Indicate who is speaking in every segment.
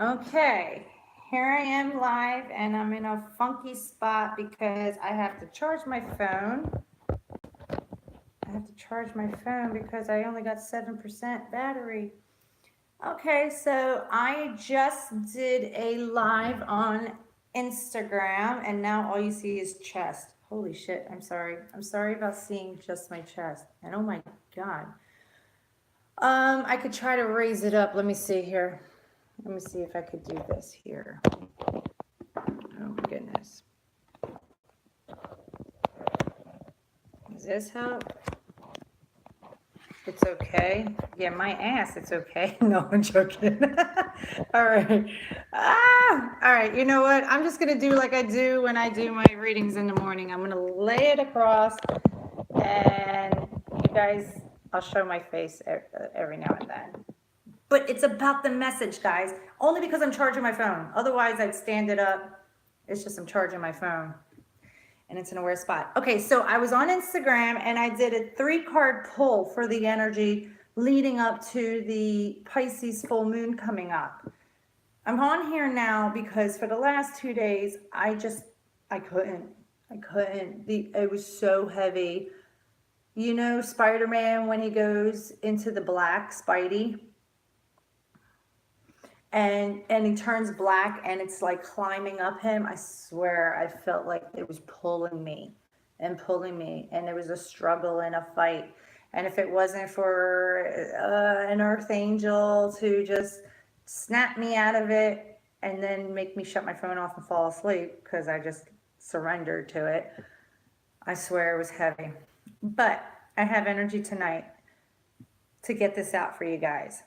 Speaker 1: Okay, here I am live and I'm in a funky spot because I have to charge my phone. I have to charge my phone because I only got 7% battery. Okay, so I just did a live on Instagram and now all you see is chest. Holy shit, I'm sorry. I'm sorry about seeing just my chest. And oh my God. I could try to raise it up. Let me see here. Let me see if I could do this here. Oh my goodness. Does this help? It's okay. Yeah, my ass, it's okay. No, I'm joking. All right. All right. You know what? I'm just going to do like I do when I do my readings in the morning. I'm going to lay it across and you guys, I'll show my face every now and then. But it's about the message, guys. Only because I'm charging my phone. Otherwise, I'd stand it up. It's just I'm charging my phone. And it's in a weird spot. Okay, so I was on Instagram and I did a 3-card pull for the energy leading up to the Pisces full moon coming up. I'm on here now because for the last 2 days, I couldn't. It was so heavy. You know, Spider-Man when he goes into the black, Spidey, and he turns black and it's like climbing up him. I swear I felt like it was pulling me and pulling me, and there was a struggle and a fight. And if it wasn't for an earth angel to just snap me out of it and then make me shut my phone off and fall asleep because I just surrendered to it, I swear it was heavy. But I have energy tonight to get this out for you guys.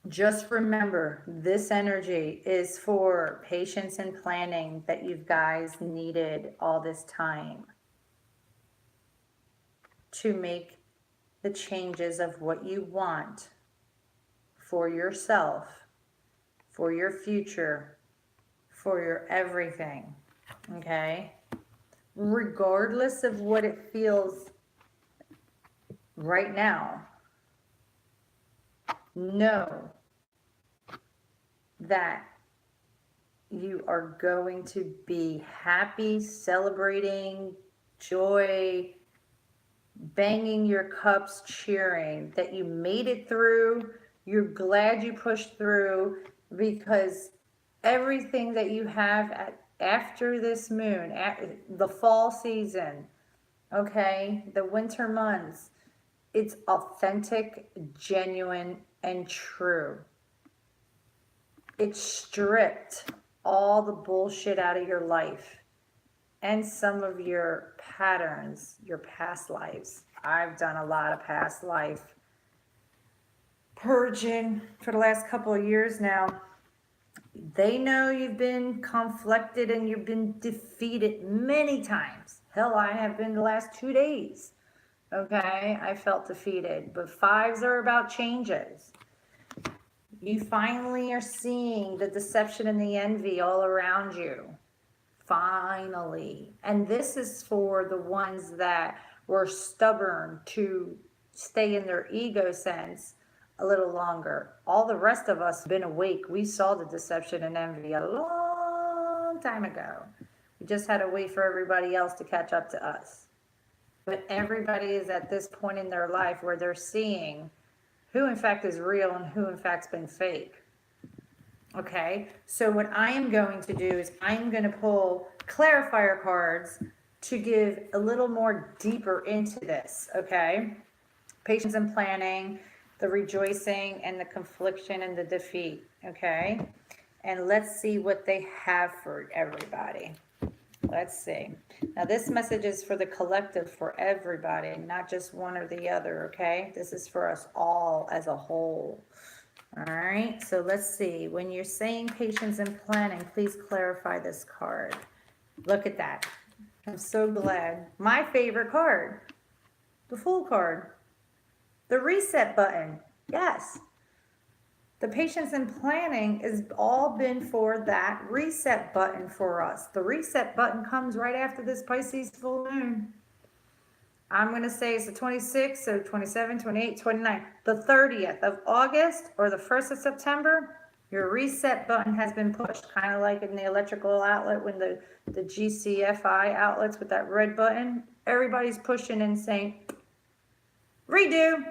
Speaker 1: Just remember, this energy is for patience and planning that you guys needed all this time to make the changes of what you want for yourself, for your future, for your everything, okay? Regardless of what it feels right now, know that you are going to be happy, celebrating, joy, banging your cups, cheering that you made it through. You're glad you pushed through because everything that you have after this moon, the fall season, okay, the winter months, it's authentic, genuine, and true. It stripped all the bullshit out of your life and some of your patterns, your past lives. I've done a lot of past life purging for the last couple of years now. They know you've been conflicted and you've been defeated many times. Hell, I have been the last 2 days. Okay, I felt defeated, but fives are about changes. You finally are seeing the deception and the envy all around you. Finally. And this is for the ones that were stubborn to stay in their ego sense a little longer. All the rest of us have been awake. We saw the deception and envy a long time ago. We just had to wait for everybody else to catch up to us. But everybody is at this point in their life where they're seeing who in fact is real and who in fact's been fake. Okay, so what I am going to do is I'm going to pull clarifier cards to give a little more deeper into this, okay? Patience and planning, the rejoicing and the confliction and the defeat, okay? And let's see what they have for everybody. Let's see. Now this message is for the collective, for everybody, not just one or the other, okay? This is for us all as a whole. All right, so let's see. When you're saying patience and planning, please clarify this card. Look at that. I'm so glad. My favorite card, the Fool card, the reset button. Yes. The patience and planning has all been for that reset button for us. The reset button comes right after this Pisces full moon. I'm going to say it's the 26th, so 27, 28, 29, the 30th of August or the 1st of September. Your reset button has been pushed, kind of like in the electrical outlet when the GCFI outlets with that red button. Everybody's pushing and saying, redo.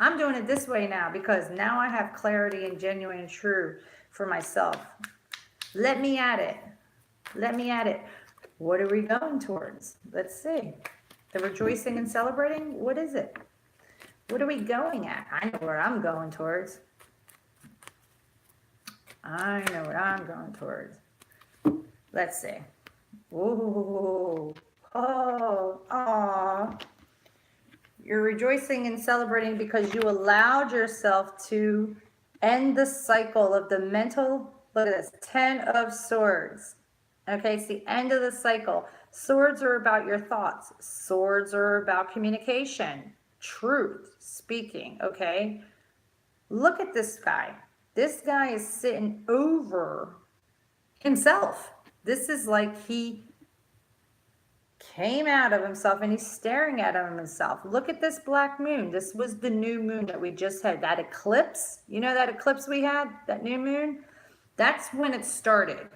Speaker 1: I'm doing it this way now because now I have clarity and genuine and true for myself. Let me at it. Let me at it. What are we going towards? Let's see. The rejoicing and celebrating, what is it? What are we going at? I know where I'm going towards. I know what I'm going towards. Let's see. Ooh. Oh. Aw. You're rejoicing and celebrating because you allowed yourself to end the cycle of the mental, look at this, 10 of swords. Okay, it's the end of the cycle. Swords are about your thoughts. Swords are about communication, truth, speaking, okay? Look at this guy. This guy is sitting over himself. This is like he came out of himself and he's staring at himself. Look at this black moon. This was the new moon that we just had. That eclipse, you know that eclipse we had, that new moon? That's when it started.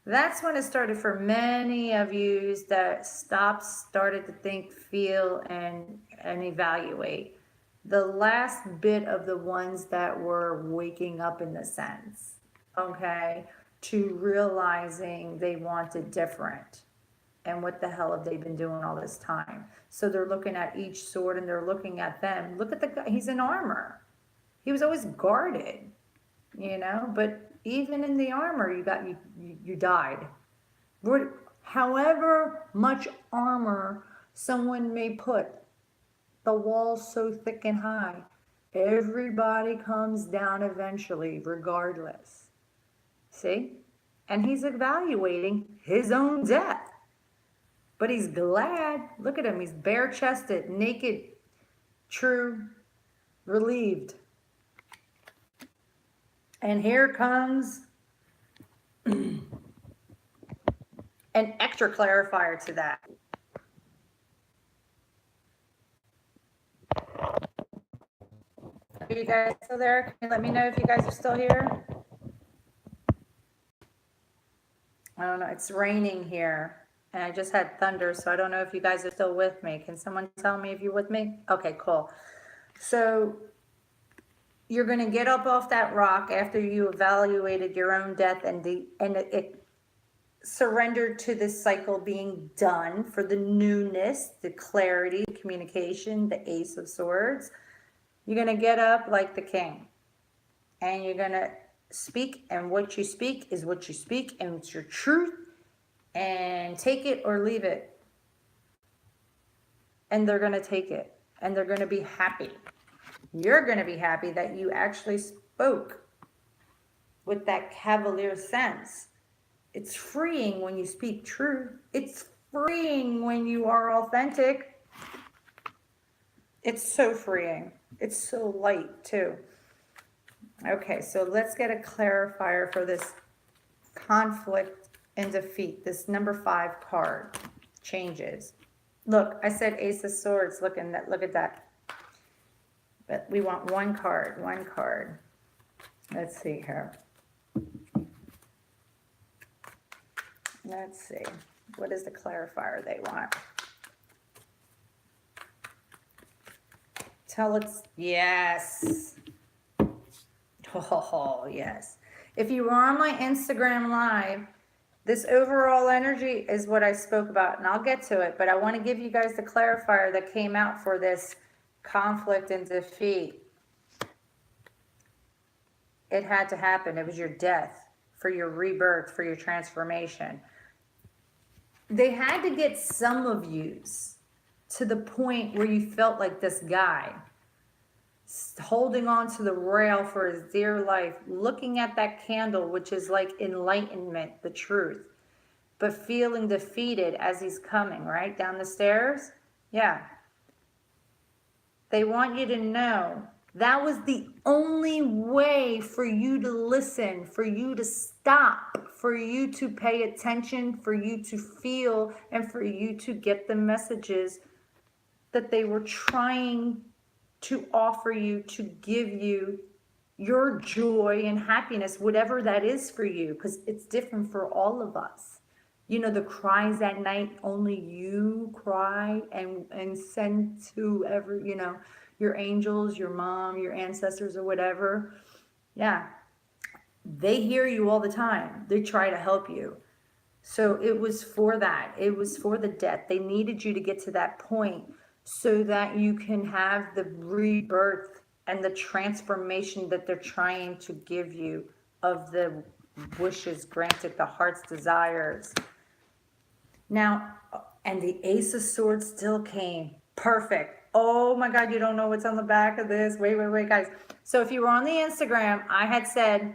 Speaker 1: That's when it started for many of you that started to think, feel, and evaluate. The last bit of the ones that were waking up in the sense, okay, to realizing they wanted different. And what the hell have they been doing all this time? So they're looking at each sword and they're looking at them. Look at the guy, he's in armor. He was always guarded, you know, but even in the armor, you died. However much armor someone may put, the wall's so thick and high, everybody comes down eventually, regardless. See? And he's evaluating his own death. But he's glad. Look at him. He's bare-chested, naked, true, relieved. And here comes an extra clarifier to that. Are you guys still there? Can you let me know if you guys are still here? I don't know. It's raining here. And I just had thunder, so I don't know if you guys are still with me. Can someone tell me if you're with me? Okay, cool. So you're going to get up off that rock after you evaluated your own death and it surrendered to this cycle being done for the newness, the clarity, communication, the Ace of Swords. You're going to get up like the king. And you're going to speak, and what you speak is what you speak, and it's your truth. And take it or leave it. And they're going to take it. And they're going to be happy. You're going to be happy that you actually spoke with that cavalier sense. It's freeing when you speak truth. It's freeing when you are authentic. It's so freeing. It's so light too. Okay, so let's get a clarifier for this conflict and defeat. This number 5 card changes. Look, I said Ace of Swords. Look at that. But we want one card. Let's see here. Let's see. What is the clarifier they want? Tell us. Yes. Oh, yes. If you were on my Instagram live, this overall energy is what I spoke about, and I'll get to it, but I want to give you guys the clarifier that came out for this conflict and defeat. It had to happen. It was your death, for your rebirth, for your transformation. They had to get some of yous to the point where you felt like this guy, holding on to the rail for his dear life, looking at that candle, which is like enlightenment, the truth, but feeling defeated as he's coming, right, down the stairs. Yeah. They want you to know that was the only way for you to listen, for you to stop, for you to pay attention, for you to feel, and for you to get the messages that they were trying to offer you, to give you your joy and happiness, whatever that is for you, because it's different for all of us. You know, the cries at night, only you cry and send to every, you know, your angels, your mom, your ancestors, or whatever. Yeah, they hear you all the time. They try to help you. So it was for that. It was for the death. They needed you to get to that point so that you can have the rebirth and the transformation that they're trying to give you of the wishes granted, the heart's desires. Now, and the Ace of Swords still came. Perfect. Oh my God, you don't know what's on the back of this. Wait, guys. So if you were on the Instagram, I had said,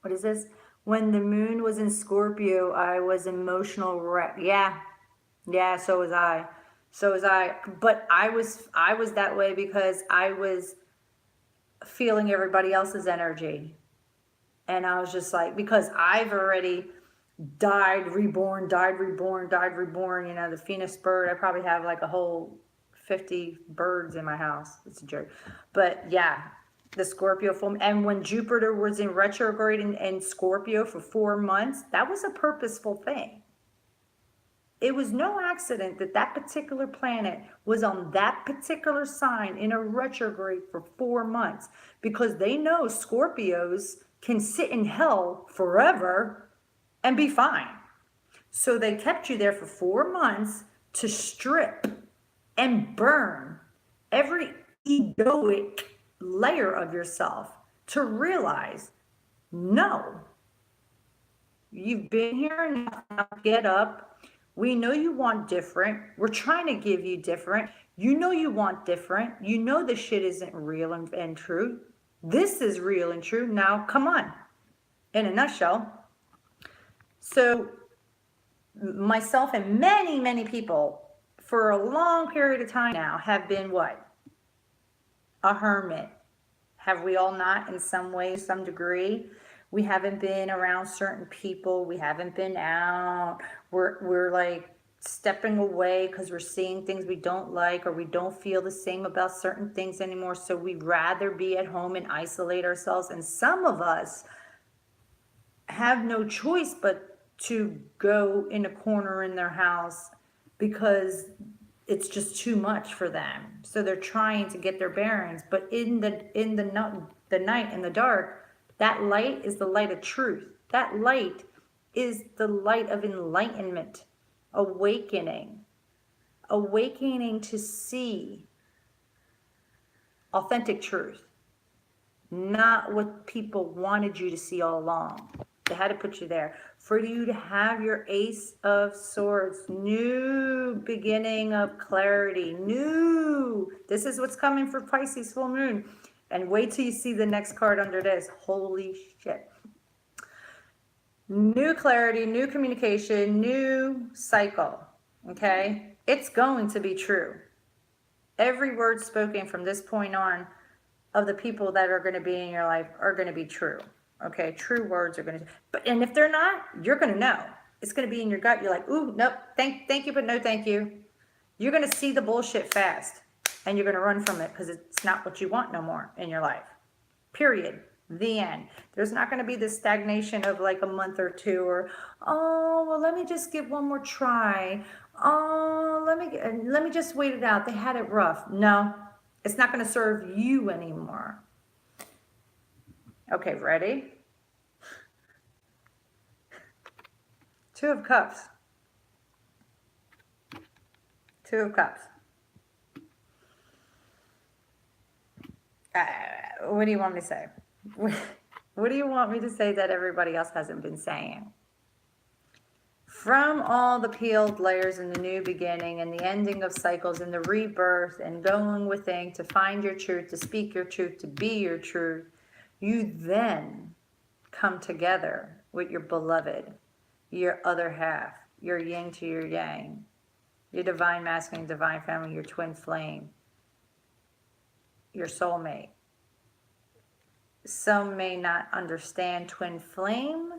Speaker 1: what is this? When the moon was in Scorpio, I was emotional wreck. Yeah, so was I. So was I. But I was that way because I was feeling everybody else's energy. And I was just like, because I've already died, reborn, died, reborn, died, reborn. You know, the Phoenix bird. I probably have like a whole 50 birds in my house. It's a joke. But yeah, the Scorpio full. And when Jupiter was in retrograde in Scorpio for 4 months, that was a purposeful thing. It was no accident that that particular planet was on that particular sign in a retrograde for 4 months, because they know Scorpios can sit in hell forever and be fine. So they kept you there for 4 months to strip and burn every egoic layer of yourself, to realize, no, you've been here enough, now get up. We know you want different. We're trying to give you different. You know you want different. You know the shit isn't real and true. This is real and true. Now, come on. In a nutshell. So, myself and many, many people for a long period of time now have been what? A hermit. Have we all not, in some way, some degree? We haven't been around certain people. We haven't been out. We're like stepping away because we're seeing things we don't like, or we don't feel the same about certain things anymore. So we'd rather be at home and isolate ourselves. And some of us have no choice but to go in a corner in their house because it's just too much for them. So they're trying to get their bearings. But in the night, in the dark, that light is the light of truth. That light is the light of enlightenment, awakening to see authentic truth, not what people wanted you to see all along. They had to put you there for you to have your Ace of Swords, new beginning of clarity, new. This is what's coming for Pisces full moon. And wait till you see the next card under this. Holy shit. New clarity, new communication, new cycle. Okay? It's going to be true. Every word spoken from this point on of the people that are going to be in your life are going to be true. Okay, true words are going to, but and if they're not, you're going to know. It's going to be in your gut. You're like, ooh, nope, thank you, but no thank you. You're going to see the bullshit fast, and you're going to run from it because it's not what you want no more in your life. Period. The end. There's not going to be this stagnation of like a month or two, or oh well, let me just give one more try. Oh, let me just wait it out. They had it rough. No, it's not going to serve you anymore. Okay, ready? Two of Cups. Two of Cups. What do you want me to say? What do you want me to say that everybody else hasn't been saying? From all the peeled layers in the new beginning and the ending of cycles and the rebirth and going within to find your truth, to speak your truth, to be your truth, you then come together with your beloved, your other half, your yin to your yang, your divine masculine, divine feminine, your twin flame, your soulmate. Some may not understand twin flame.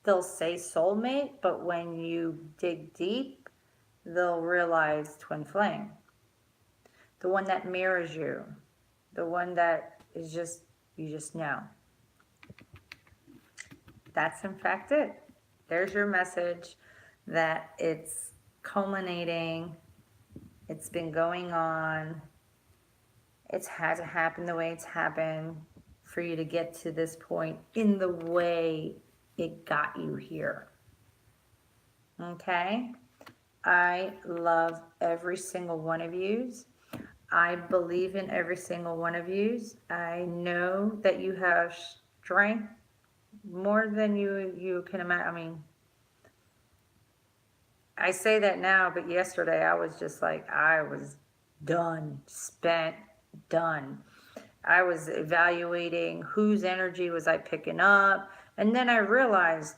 Speaker 1: They'll say soulmate, but when you dig deep, they'll realize twin flame. The one that mirrors you, the one that is just You just know. That's in fact it. There's your message that it's culminating. It's been going on. It's had to happen the way it's happened for you to get to this point in the way it got you here. Okay? I love every single one of yous. I believe in every single one of yous. I know that you have strength more than you can imagine. I mean, I say that now, but yesterday I was just like, I was done, spent, done. I was evaluating whose energy was I picking up, and then I realized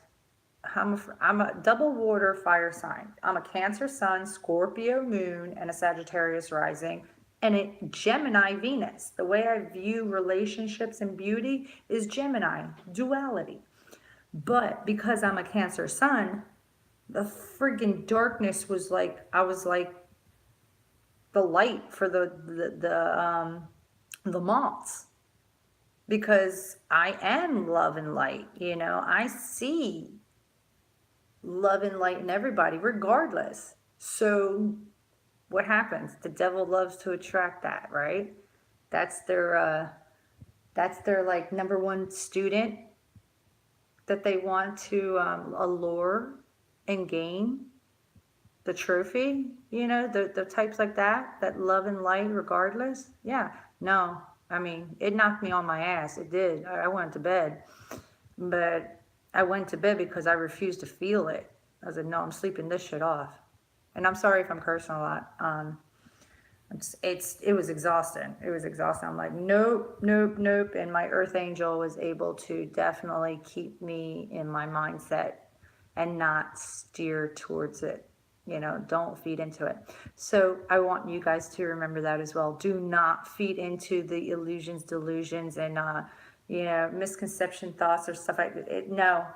Speaker 1: I'm a double water fire sign. I'm a Cancer sun, Scorpio moon, and a Sagittarius rising, and a Gemini Venus. The way I view relationships and beauty is Gemini, duality. But because I'm a Cancer sun, the friggin' darkness was like, I was like the light for the moths, because I am love and light. You know, I see love and light in everybody regardless. So what happens? The devil loves to attract that, right? That's their like number one student that they want to allure and gain the trophy, you know, the types like that love and light regardless. Yeah, no, I mean, it knocked me on my ass. It did. I went to bed, but I went to bed because I refused to feel it. I was like, no, I'm sleeping this shit off. And I'm sorry if I'm cursing a lot. It was exhausting. It was exhausting. I'm like, nope, nope, nope. And my earth angel was able to definitely keep me in my mindset and not steer towards it. You know, don't feed into it. So I want you guys to remember that as well. Do not feed into the illusions, delusions, and you know, misconception thoughts or stuff like that. No,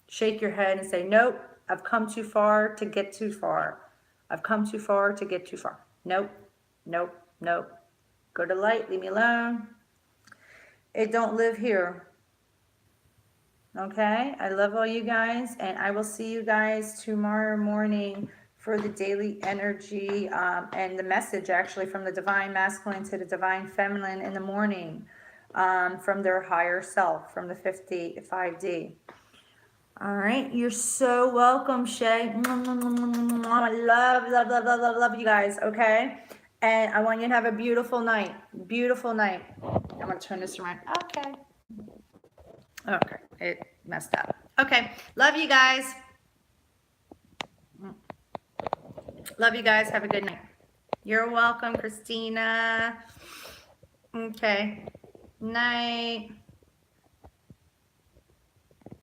Speaker 1: shake your head and say, nope, I've come too far to get too far. I've come too far to get too far. Nope, nope, nope. Go to light, leave me alone. It don't live here. Okay, I love all you guys, and I will see you guys tomorrow morning for the daily energy and the message actually from the divine masculine to the divine feminine in the morning, from their higher self, from the 5D. All right, you're so welcome, Shay. I love you guys, okay? And I want you to have a beautiful night. Beautiful night. I'm gonna turn this around. Okay, it messed up. Okay, love you guys. Love you guys. Have a good night. You're welcome, Christina. Okay, night.